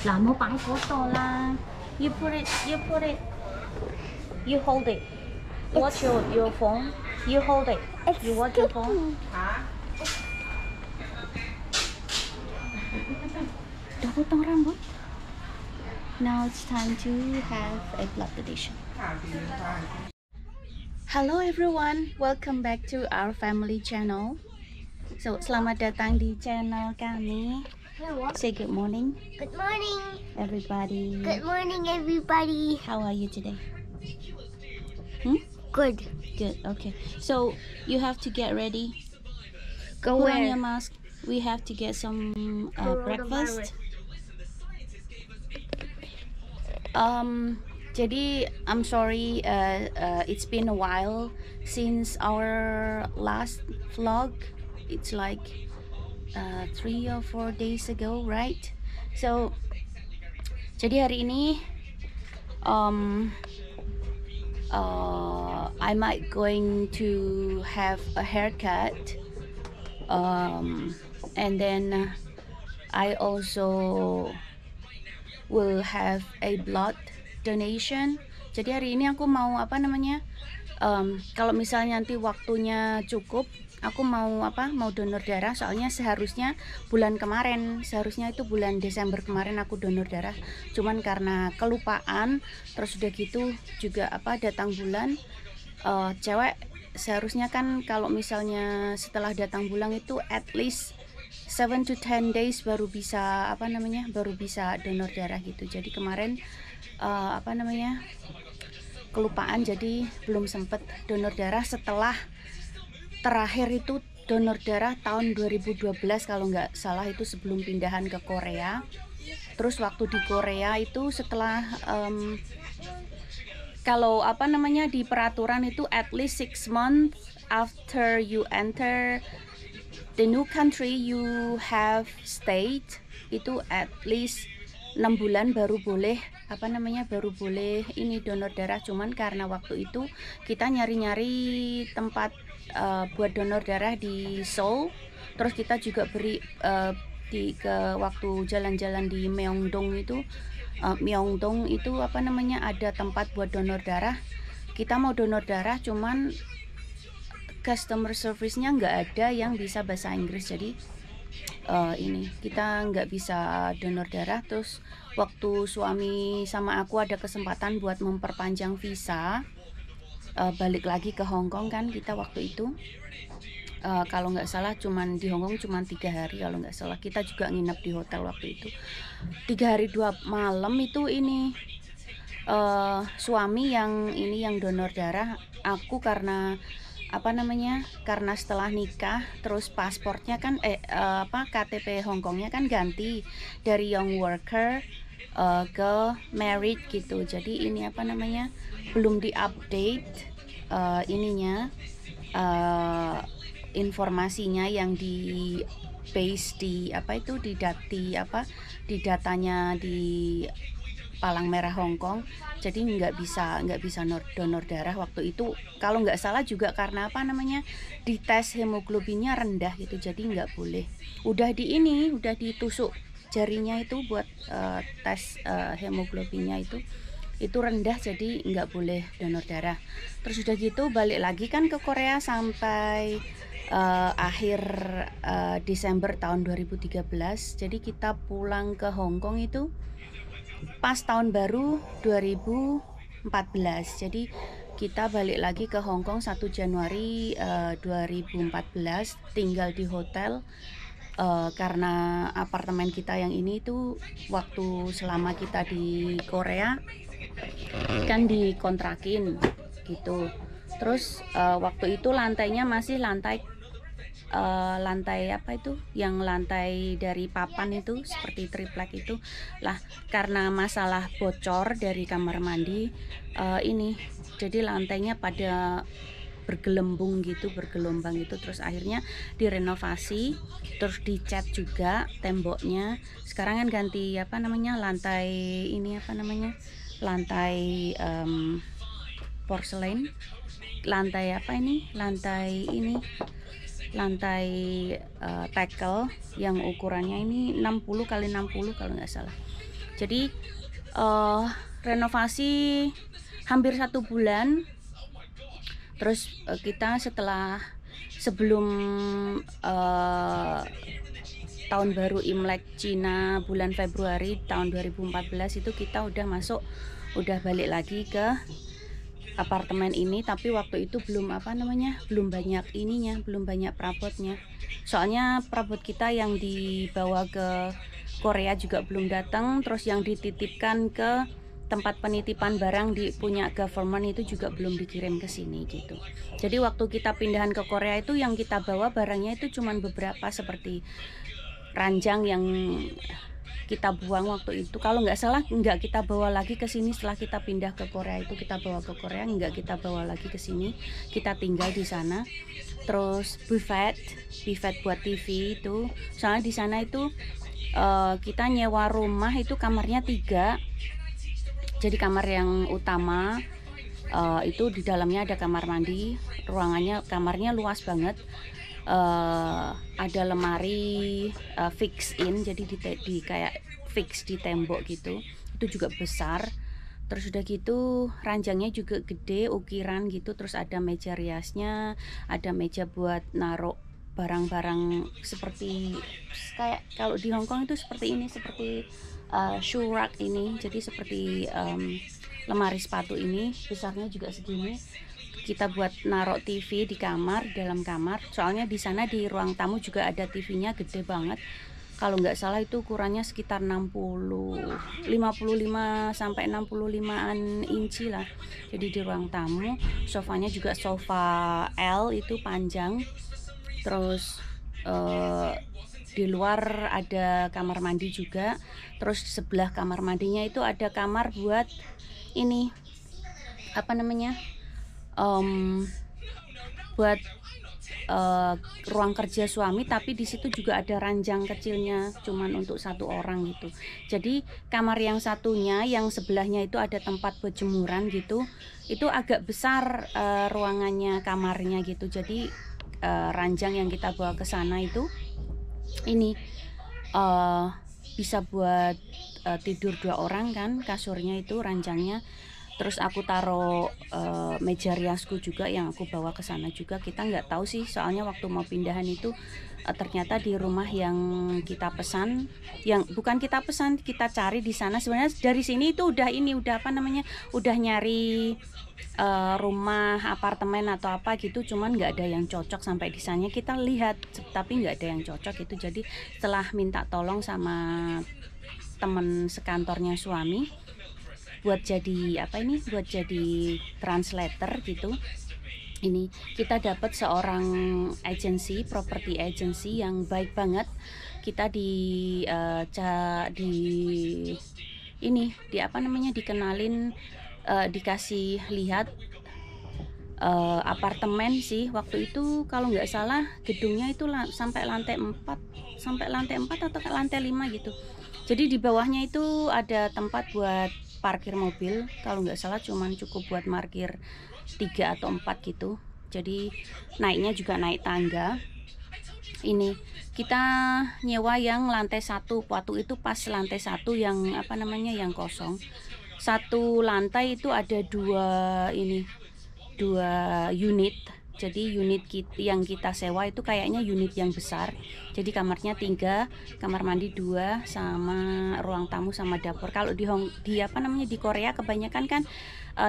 嗱，冇擺嗰度啦。You put it, you put it, you hold it. Watch your phone. You hold it. You watch your phone. Udah potong rambut. Now it's time to have a blood donation. Hello everyone, welcome back to our family channel. So, selamat datang di channel kami. Say good morning. Good morning. Everybody. Good morning, everybody. How are you today? Good. Good. Okay. So you have to get ready. Go Put on where? your mask. We have to get some breakfast. Jadi I'm sorry. It's been a while since our last vlog. It's like 3 or 4 days ago, right? So jadi hari ini I might going to have a haircut, and then I also will have a blood donation. Jadi hari ini aku mau kalau misalnya nanti waktunya cukup, aku mau donor darah. Soalnya seharusnya itu bulan Desember kemarin aku donor darah, cuman karena kelupaan, terus udah gitu juga datang bulan cewek seharusnya kan kalau misalnya setelah datang bulan itu at least 7 to 10 days baru bisa donor darah gitu. Jadi kemarin kelupaan, jadi belum sempet donor darah. Setelah terakhir itu donor darah tahun 2012 kalau nggak salah, itu sebelum pindahan ke Korea. Terus waktu di Korea itu setelah kalau di peraturan itu at least 6 months after you enter the new country you have stayed, itu at least 6 bulan baru boleh ini donor darah. Cuman karena waktu itu kita nyari-nyari tempat buat donor darah di Seoul, terus kita juga beri waktu jalan-jalan di Myeongdong itu ada tempat buat donor darah. Kita mau donor darah, cuman customer service-nya nggak ada yang bisa bahasa Inggris, jadi ini kita nggak bisa donor darah. Terus waktu suami sama aku ada kesempatan buat memperpanjang visa, balik lagi ke Hong Kong kan kita waktu itu, kalau nggak salah cuman di Hong Kong cuman 3 hari kalau nggak salah. Kita juga nginep di hotel waktu itu 3 hari 2 malam. Itu ini suami yang donor darah. Aku karena karena setelah nikah terus pasportnya kan KTP Hongkongnya kan ganti dari young worker ke married gitu. Jadi ini belum diupdate informasinya yang di base di di datanya di Palang Merah Hong Kong. Jadi nggak bisa donor darah waktu itu. Kalau nggak salah juga karena di tes hemoglobinnya rendah gitu, jadi nggak boleh. Udah ditusuk jarinya itu buat tes hemoglobinnya itu rendah, jadi nggak boleh donor darah. Terus udah gitu balik lagi kan ke Korea sampai akhir Desember tahun 2013. Jadi kita pulang ke Hong Kong itu pas tahun baru 2014. Jadi kita balik lagi ke Hong Kong 1 Januari 2014, tinggal di hotel karena apartemen kita yang ini tuh waktu selama kita di Korea kan dikontrakin gitu. Terus waktu itu lantainya masih lantai yang lantai dari papan itu seperti triplek itu lah. Karena masalah bocor dari kamar mandi jadi lantainya pada bergelombang gitu. Terus akhirnya direnovasi, terus dicat juga temboknya. Sekarang kan ganti lantai lantai porselen, lantai tackle yang ukurannya ini 60 kali 60 kalau nggak salah. Jadi renovasi hampir 1 bulan. Terus kita sebelum tahun baru Imlek Cina bulan Februari tahun 2014 itu kita udah balik lagi ke apartemen ini, tapi waktu itu belum banyak perabotnya. Soalnya perabot kita yang dibawa ke Korea juga belum datang, terus yang dititipkan ke tempat penitipan barang punya government itu juga belum dikirim ke sini gitu. Jadi waktu kita pindahan ke Korea itu yang kita bawa barangnya itu cuman beberapa, seperti ranjang yang kita buang waktu itu. Kalau nggak salah nggak kita bawa lagi ke sini setelah kita pindah ke Korea itu, kita bawa ke Korea, nggak kita bawa lagi ke sini, kita tinggal di sana. Terus buffet buat TV itu, soalnya di sana itu kita nyewa rumah itu kamarnya 3. Jadi kamar yang utama itu di dalamnya ada kamar mandi, kamarnya luas banget. Ada lemari fix in, jadi di kayak fix di tembok gitu, itu juga besar. Terus udah gitu ranjangnya juga gede, ukiran gitu. Terus ada meja riasnya, ada meja buat naruh barang-barang seperti kayak kalau di Hong Kong itu seperti ini, seperti shoe rack ini. Jadi seperti lemari sepatu ini, besarnya juga segini. Kita buat naruh TV di dalam kamar. Soalnya di sana di ruang tamu juga ada TV-nya gede banget. Kalau nggak salah itu ukurannya sekitar 55 sampai 65an inci lah. Jadi di ruang tamu, sofanya juga sofa L itu panjang. Terus di luar ada kamar mandi juga. Terus sebelah kamar mandinya itu ada kamar buat ini buat ruang kerja suami, tapi di situ juga ada ranjang kecilnya cuman untuk 1 orang gitu. Jadi kamar yang satunya, yang sebelahnya itu ada tempat berjemuran gitu, itu agak besar ruangannya, kamarnya gitu. Jadi ranjang yang kita bawa ke sana itu ini bisa buat tidur 2 orang kan, kasurnya itu, ranjangnya. Terus aku taruh meja riasku juga yang aku bawa ke sana juga. Kita nggak tahu sih, soalnya waktu mau pindahan itu ternyata di rumah yang kita pesan, yang bukan kita pesan, kita cari di sana. Sebenarnya dari sini itu udah nyari rumah apartemen atau apa gitu, cuman nggak ada yang cocok. Sampai di sana kita lihat tapi nggak ada yang cocok itu. Jadi setelah minta tolong sama temen sekantornya suami buat jadi translator gitu, ini kita dapat seorang property agency yang baik banget. Kita dikenalin, dikasih lihat apartemen sih. Waktu itu kalau nggak salah gedungnya itu sampai lantai 4 atau ke lantai 5 gitu. Jadi di bawahnya itu ada tempat buat parkir mobil, kalau nggak salah cuman cukup buat parkir 3 atau 4 gitu. Jadi naiknya juga naik tangga. Ini kita nyewa yang lantai 1, waktu itu pas lantai 1 yang yang kosong. 1 lantai itu ada 2 unit. Jadi unit yang kita sewa itu kayaknya unit yang besar. Jadi kamarnya 3, kamar mandi 2, sama ruang tamu sama dapur. Kalau di Korea kebanyakan kan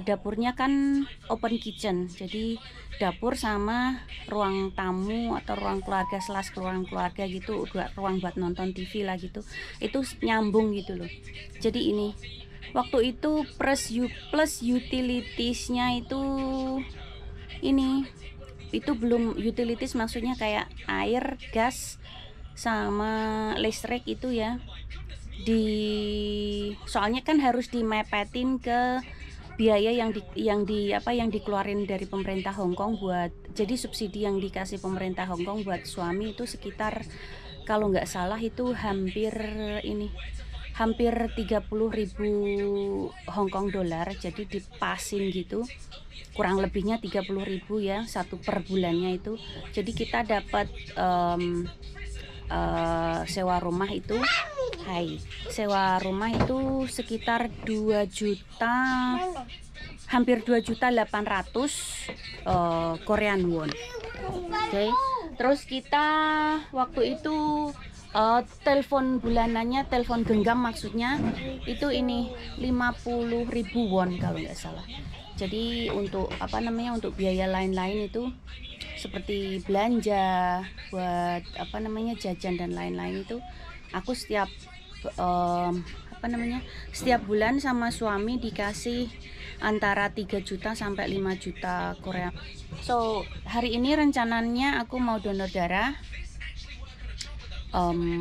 dapurnya kan open kitchen. Jadi dapur sama ruang tamu atau ruang keluarga ruang keluarga gitu, ruang buat nonton TV lah gitu. Itu nyambung gitu loh. Jadi ini waktu itu plus utilitiesnya itu belum utilities, maksudnya kayak air, gas, sama listrik itu ya. Soalnya kan harus dimepetin ke biaya yang dikeluarin dari pemerintah Hong Kong buat, jadi subsidi yang dikasih pemerintah Hong Kong buat suami itu sekitar kalau nggak salah itu hampir 30.000 Hong Kong dolar. Jadi dipasin gitu, kurang lebihnya 30.000 ya, 1 per bulannya itu. Jadi kita dapat sewa rumah itu Shanghai. Sewa rumah itu sekitar 2 juta, hampir 2.800.000 Korean won. Oke. Terus kita waktu itu telepon bulanannya, telepon genggam maksudnya, itu ini 50.000 won kalau nggak salah. Jadi untuk apa namanya, untuk biaya lain-lain itu seperti belanja buat apa namanya, jajan dan lain-lain itu aku setiap apa namanya, setiap bulan sama suami dikasih antara 3 juta sampai 5 juta Korea. So hari ini rencananya aku mau donor darah,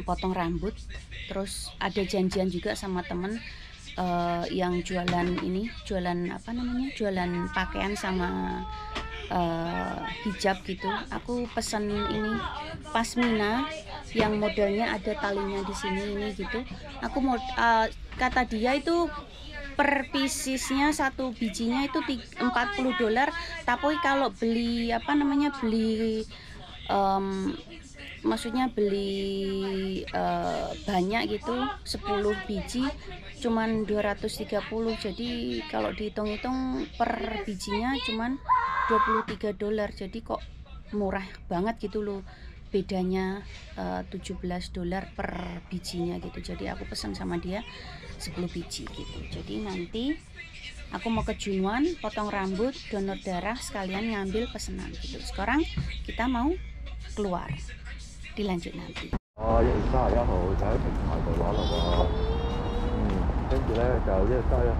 potong rambut, terus ada janjian juga sama temen yang jualan ini, jualan apa namanya, jualan pakaian sama hijab gitu. Aku pesan ini pasmina yang modelnya ada talinya di sini ini gitu. Aku mau kata dia itu per piecesnya, satu bijinya itu $40, tapi kalau beli apa namanya, beli maksudnya beli banyak gitu, 10 biji cuman 230. Jadi kalau dihitung-hitung per bijinya cuman $23. Jadi kok murah banget gitu loh, bedanya $17 per bijinya gitu. Jadi aku pesan sama dia 10 biji gitu. Jadi nanti aku mau ke Junwon, potong rambut, donor darah, sekalian ngambil pesanan gitu. Sekarang kita mau keluar, dilanjut nanti. 1月31號就喺平台度攞咯喎。跟住咧就1月31號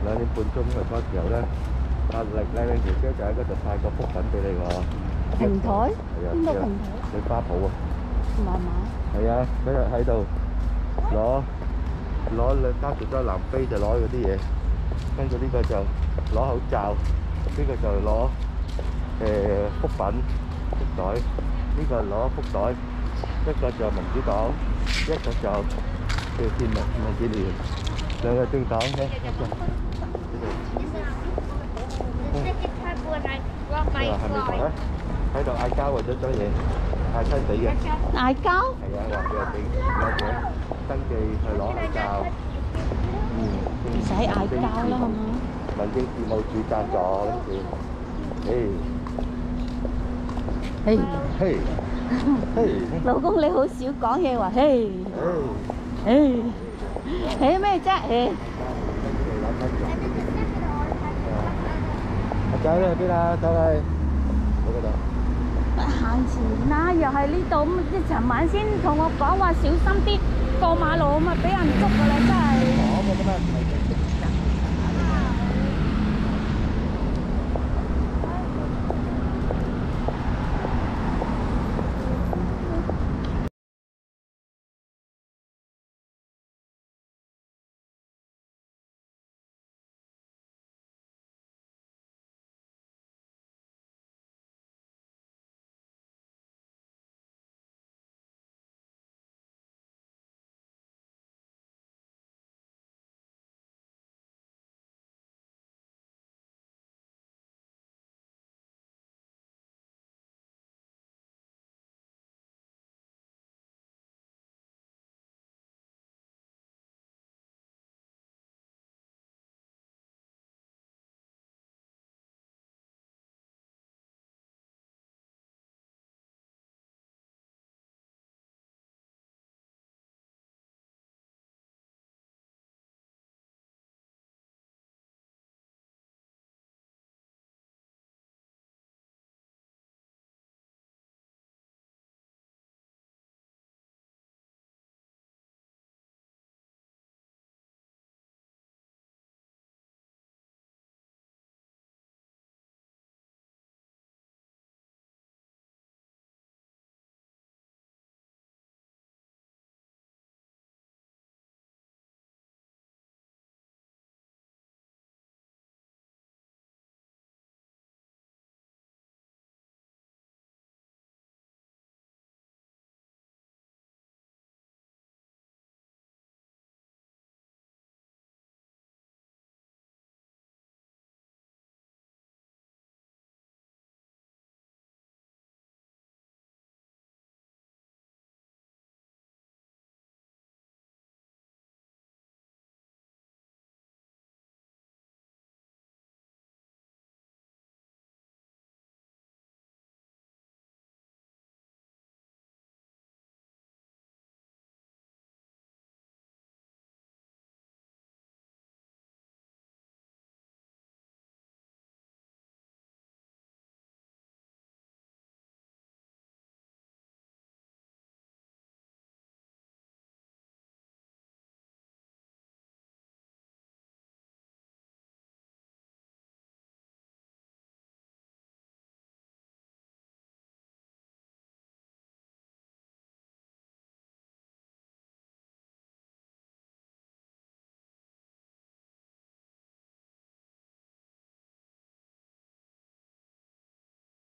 2點半鐘嘅嗰時候咧，阿力咧條姐就喺嗰度派個福品俾你喎。平台？係啊，邊個平台？你花圃啊？媽媽。係啊，嗰日喺度攞揸住咗南非就攞嗰啲嘢，跟住呢個就攞口罩，呢個就攞福品福袋，呢個攞福袋，一個就民主黨，一個就叫天民建聯，兩個政黨嘅。係咪同咧？喺度嗌交為咗張嘢，嗌親死嘅。嗌交？係啊，話佢係有嘢登記去攞口罩。唔使嗌交啦，好唔好？民政事務處贊助，跟住，嘿，老公你好少講嘢話，嘿，嘿咩啫？阿仔你去邊啊？走去我嗰度。行前啦，又係呢度，即係尋晚先同我講話小心啲過馬路啊嘛，俾人捉㗎啦，真係。我覺得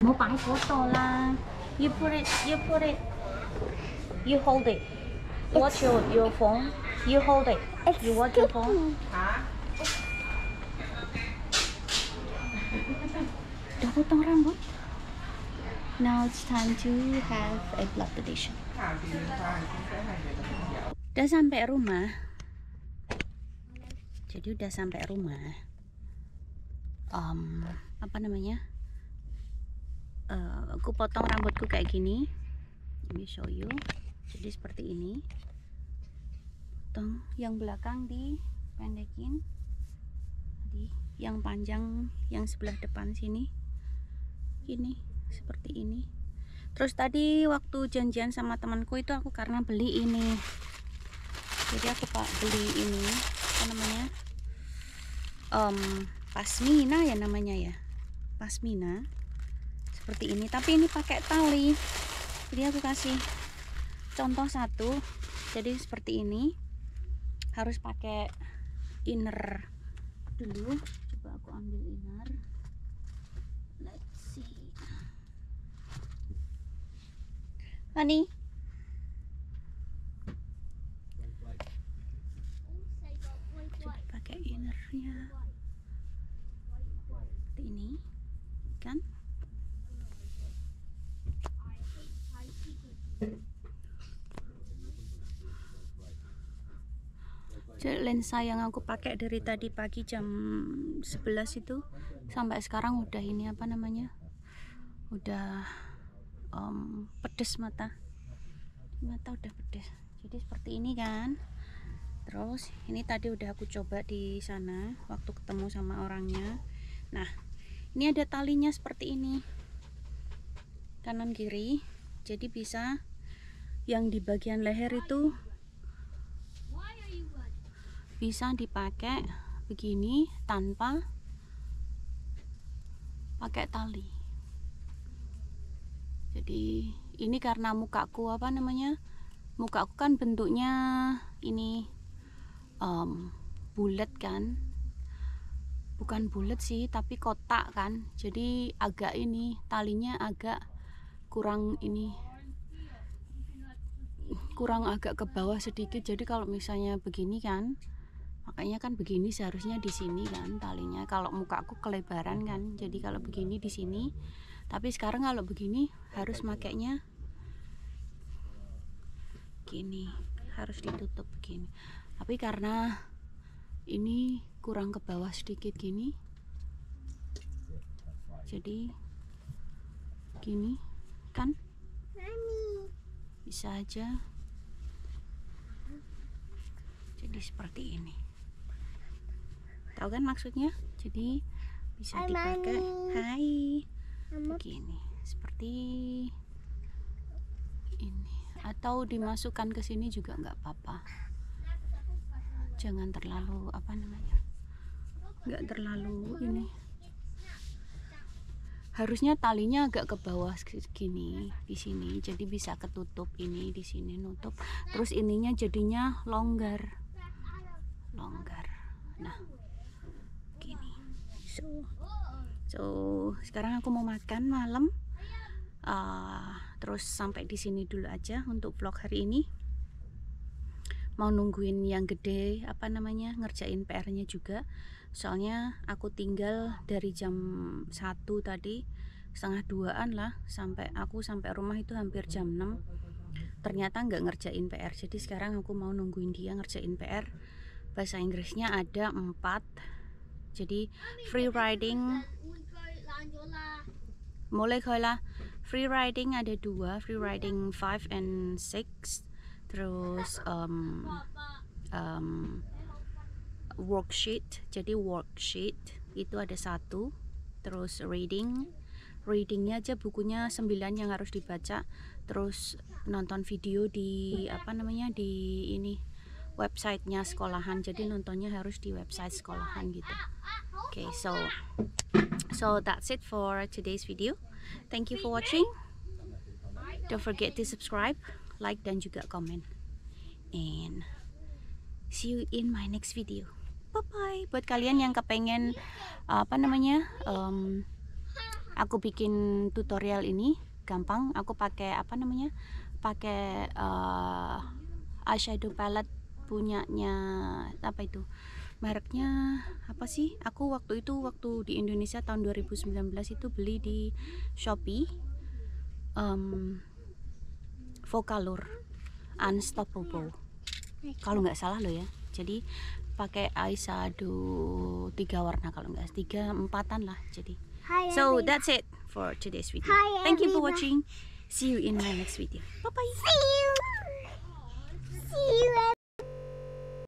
Mau pakai foto lah. You put it. You hold it. Watch your phone. You hold it. You watch your phone. Udah potong rambut. Now it's time to have a blood donation. Udah sampai rumah. Jadi udah sampai rumah. Apa namanya? Aku potong rambutku kayak gini. Let me show you. Jadi seperti ini. Potong yang belakang dipendekin. Jadi yang panjang yang sebelah depan sini. Ini seperti ini. Terus tadi waktu janjian sama temanku itu aku karena beli ini. Jadi aku beli ini apa namanya? Pasmina ya namanya ya. Pasmina. Seperti ini, tapi ini pakai tali. Jadi aku kasih contoh satu. Jadi seperti ini. Harus pakai inner dulu. Coba aku ambil inner. Let's see. Honey. Jadi pakai innernya. Seperti ini. Kan? Jadi lensa yang aku pakai dari tadi pagi jam 11 itu sampai sekarang udah ini apa namanya, udah pedes mata udah pedes. Jadi seperti ini kan. Terus ini tadi udah aku coba di sana waktu ketemu sama orangnya. Nah ini ada talinya seperti ini kanan kiri. Jadi bisa yang di bagian leher itu bisa dipakai begini tanpa pakai tali. Jadi ini karena mukaku apa namanya, mukaku kan bentuknya ini bulat kan, bukan bulat sih tapi kotak kan. Jadi agak ini talinya agak kurang ini, kurang agak ke bawah sedikit. Jadi kalau misalnya begini kan, makanya kan begini seharusnya di sini kan talinya. Kalau muka aku kelebaran kan, jadi kalau begini di sini. Tapi sekarang kalau begini harus makainya gini, harus ditutup begini. Tapi karena ini kurang ke bawah sedikit gini, jadi gini kan bisa aja. Jadi seperti ini. Tahu kan maksudnya? Jadi bisa dipakai. Hai. Begini, seperti ini. Atau dimasukkan ke sini juga nggak apa-apa. Jangan terlalu apa namanya? Nggak terlalu ini. Harusnya talinya agak ke bawah segini di sini. Jadi bisa ketutup ini di sini nutup. Terus ininya jadinya longgar. Nah, gini. So sekarang aku mau makan malam. Terus sampai di sini dulu aja untuk vlog hari ini. Mau nungguin yang gede apa namanya, ngerjain PR-nya juga. Soalnya aku tinggal dari jam 1 tadi, setengah 2-an lah, sampai rumah itu hampir jam 6. Ternyata nggak ngerjain PR. Jadi sekarang aku mau nungguin dia ngerjain PR. Bahasa Inggrisnya ada 4. Jadi free riding mulai lah. Free riding ada 2, free riding 5 and 6. Terus worksheet. Jadi worksheet itu ada 1. Terus readingnya aja bukunya 9 yang harus dibaca. Terus nonton video di apa namanya, di ini websitenya sekolahan. Jadi nontonnya harus di website sekolahan gitu. Okay, so that's it for today's video. Thank you for watching. Don't forget to subscribe, like, dan juga komen. And see you in my next video. Bye bye. Buat kalian yang kepengen apa namanya aku bikin tutorial ini gampang. Aku pakai apa namanya? Pakai eyeshadow palette punyanya apa itu? Mereknya apa sih? Aku waktu di Indonesia tahun 2019 itu beli di Shopee. Vocalour Unstoppable kalau nggak salah loh ya. Jadi pakai eyeshadow 3 warna, kalau nggak 3, 4-an lah. Jadi so that's it for today's video. Thank you for watching. See you in my next video. Bye bye. See you.